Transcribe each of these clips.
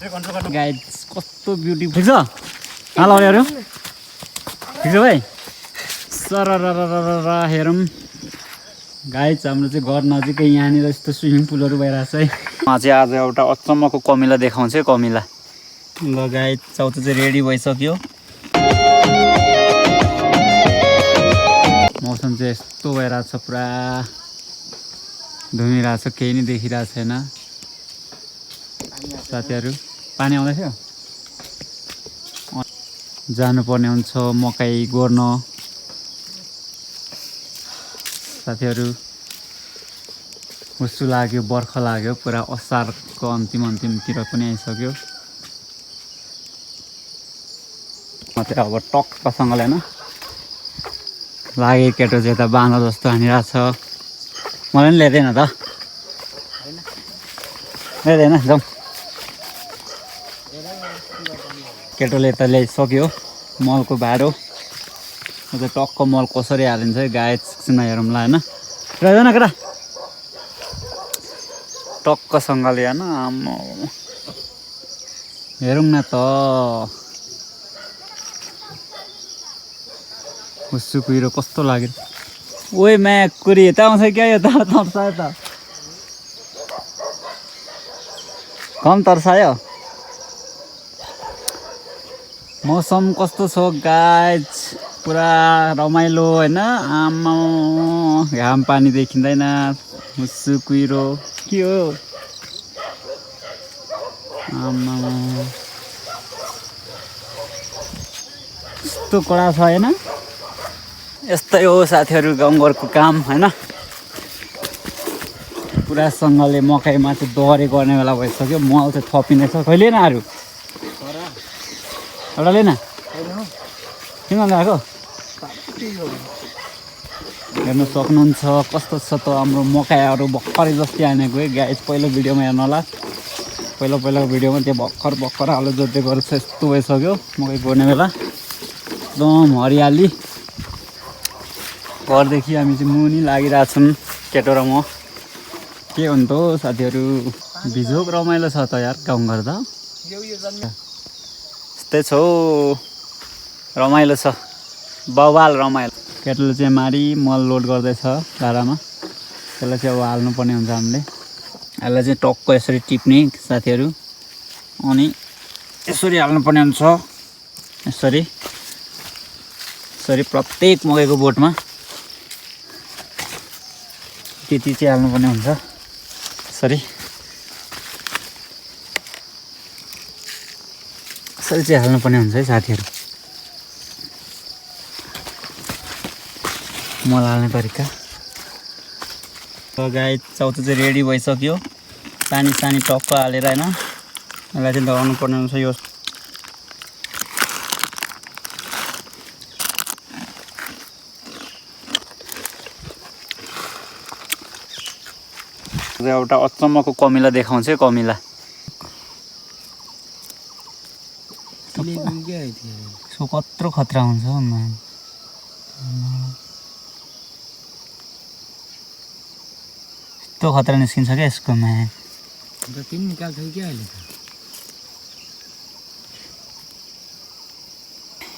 guys कस्तो beautiful ठिक छ हाल अरे ठिक छ भाइ सरररररर हेरौँ गाइस हाम्रो चाहिँ घर नजिकै यहाँनिर यस्तो स्विमिङ पुलहरू भइरहेछ है म चाहिँ आज एउटा अचम्मको कमिला देखाउँछु है कमिला ल गाइस चाउचाउ चाहिँ रेडी भइसक्यो मौसम चाहिँ यस्तो भइरहेछ पुरा धुमिरहेछ केही नै देखिरहेको छैन साथीहरू पानी आउँदैथ्यो जानुपर्ने हुन्छ मकै गोड्न साथीहरू हुस्सु लाग्यो बर्खा लाग्यो पुरा असारको अन्तिमतिर पनि आइसक्यो म चाहिँ अब टक्कसँगले होइन लाग्यो केटो चाहिँ यता बाँध जस्तो हानिरहेको छ मलाई पनि ल्याइँदैन त ल्याइँदैन जाउँ केटोले त ल्याइसक्यो मलको भाडो म चाहिँ टक्क मल कसरी हालिन्छ है गाई एकछिन हेरौँला होइन रहेदैन केटा टक्कसँगले होइन आम्मा हेरौँ न त हुस्सु कुहिरो कस्तो लाग्यो ओइ म्याकुरी यता आउँछ क्या यो तर्सायो त कम तर्सायो मौसम कस्तो छ गाइज पुरा रमाइलो होइन आम्मा घाम पानी देखिँदैन हुस्सु कुहिरो के हो आम्मा यस्तो कडा छ होइन यस्तै हो साथीहरू गाउँघरको काम होइन पुरासँगले मकैमा चाहिँ दोहोरी गर्ने बेला भइसक्यो मल चाहिँ थपिनेछ कहिले न अरू एउटा लिएन किन ल्याएको हेर्नु सक्नुहुन्छ कस्तो छ त हाम्रो मकैहरू भर्खरै जस्तै हानेको है गाइस पहिलो भिडियोमा हेर्नु होला पहिलाको भिडियोमा त्यो भर्खर आलु जोत्दै गरेर यस्तो भइसक्यो मकै गोड्ने बेला एकदम हरियाली घरदेखि हामी चाहिँ मुनि लागिरहेछौँ केटो र म के हुन् त साथीहरू भिजोक रमाइलो छ त यार गाउँघर त यस्तै छ रमाइलो छ बवाल रमाइलो केटोले चाहिँ मारी मल लोड गर्दैछ धारामा त्यसलाई चाहिँ अब हाल्नुपर्ने हुन्छ हामीले यसलाई चाहिँ टक्क यसरी टिप्ने साथीहरू अनि यसरी हाल्नुपर्ने हुन्छ यसरी प्रत्येक मकैको बोटमा त्यति चाहिँ हाल्नुपर्ने हुन्छ यसरी चाहिँ हाल्नुपर्ने हुन्छ है साथीहरू मल हाल्ने तरिका गाई चाउचाउ चाहिँ रेडी भइसक्यो पानी सानी टक्क हालेर होइन यसलाई चाहिँ लगाउनु पर्ने हुन्छ यो एउटा अचम्मको कमिला देखाउँछ है कमिला सो कत्रो खतरा हुन्छ यस्तो खतरा निस्किन्छ क्या यसकोमा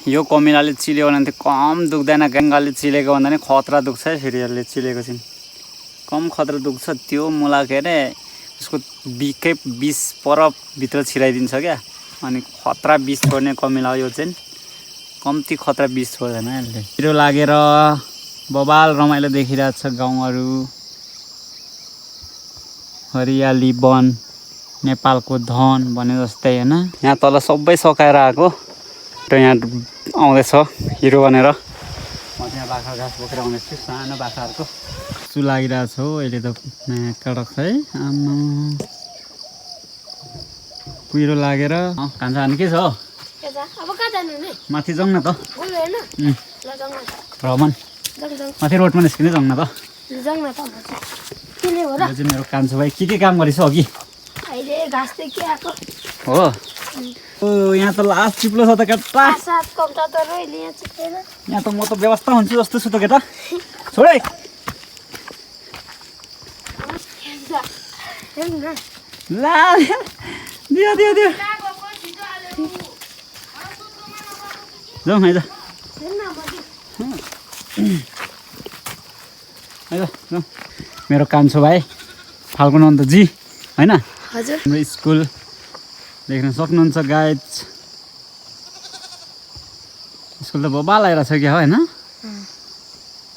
यो कमिलाले चिल्यो भने चाहिँ कम दुख्दैन गङ्गाले चिलेको भन्दा नि खतरा दुख्छ है फेरि यसले चिलेको चाहिँ कम खतरा दुख्छ त्यो मुला के अरे उसको बिकै बिस परभित्र छिराइदिन्छ क्या अनि खतरा बिस छोड्ने कमिला हो यो चाहिँ कम्ती खतरा बिस छोड्दैन यसले पिरो लागेर बबाल रमाइलो देखिरहेको छ गाउँहरू हरियाली वन नेपालको धन भने जस्तै होइन यहाँ तल सबै सकाएर आएको र यहाँ आउँदैछ हिरो भनेर म त्यहाँ बाख्रा घाँस बोकेर आउँदैछु सानो बाख्राहरूको सु लागिरहेको छ अहिले त कडक छ है आम्मा कुहिरो लागेर खान्छ भने के छ माथि जाउँ न त भ्रमण माथि रोडमा निस्किँदै जाउँ न त चाहिँ मेरो कान्छो भाइ के काम गरेछ अघि हो यहाँ त लास्ट चिप्लो छ त केटा यहाँ त म त व्यवस्था हुन्छु जस्तो छु त केटा छोडे ला दियो जाउँ आइज आइज जाउँ मेरो कान्छो भाइ फाल्गुनन्तजी होइन हजुर हाम्रो स्कुल देख्न सक्नुहुन्छ गाइज स्कुल त बबाल आइरहेको छ क्या होइन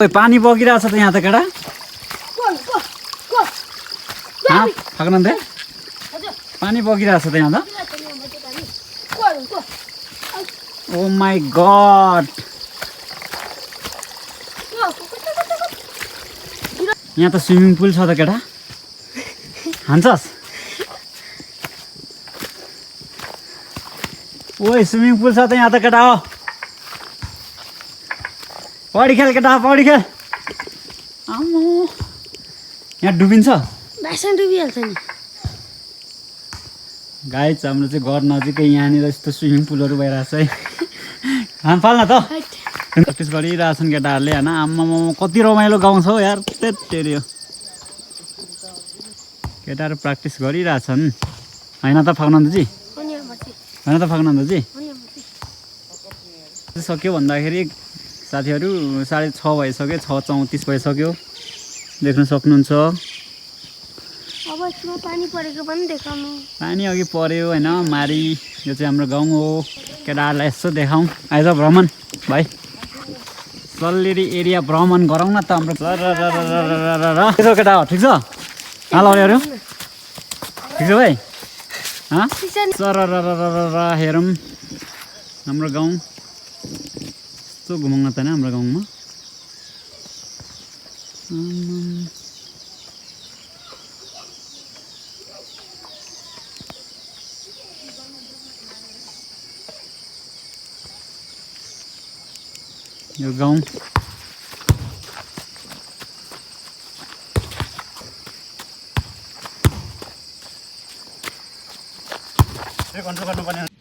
ओइ पानी बगिरहेको छ त यहाँ त केटा फाल्गुनन्त पानी बगिरहेको छ त यहाँ त ओ माई गड यहाँ त स्विमिङ पुल छ त केटा हान्छस् ओइ स्विमिङ पुल छ त यहाँ त केटा हो पौडी खेल केटा पौडी खेल आम्मो यहाँ डुबिन्छ भाषण डुबिहाल्छ नि गाइज हाम्रो चाहिँ घर नजिकै यहाँनिर यस्तो स्विमिङ पुलहरू भइरहेछ है हाम फाल्न त प्र्याक्टिस गरिरहेछन् केटाहरूले होइन आम्मामा कति रमाइलो गाउँ छ हौ यार तेरो केटाहरू प्र्याक्टिस गरिरहेछन् होइन त फाल्गुनन्तजी होइन त फाल्गुनन्तजी सक्यो भन्दाखेरि साथीहरू 6:30 भइसक्यो 6:34 भइसक्यो देख्न सक्नुहुन्छ अब यसमा पानी परेको पनि देखाउनु पानी अघि पर्यो होइन मारी यो चाहिँ हाम्रो गाउँ हो केटाहरूलाई यसो देखाउँ आइज भ्रमण भाइ सल्लेरी एरिया भ्रमण गरौँ न त हाम्रो ठिक छ केटा हो ठिक छ हाल अरू ठिक छ भाइ सर हेरौँ हाम्रो गाउँ यस्तो घुमाउन त नि हाम्रो गाउँमा यो गाउँ गर्नुपर्ने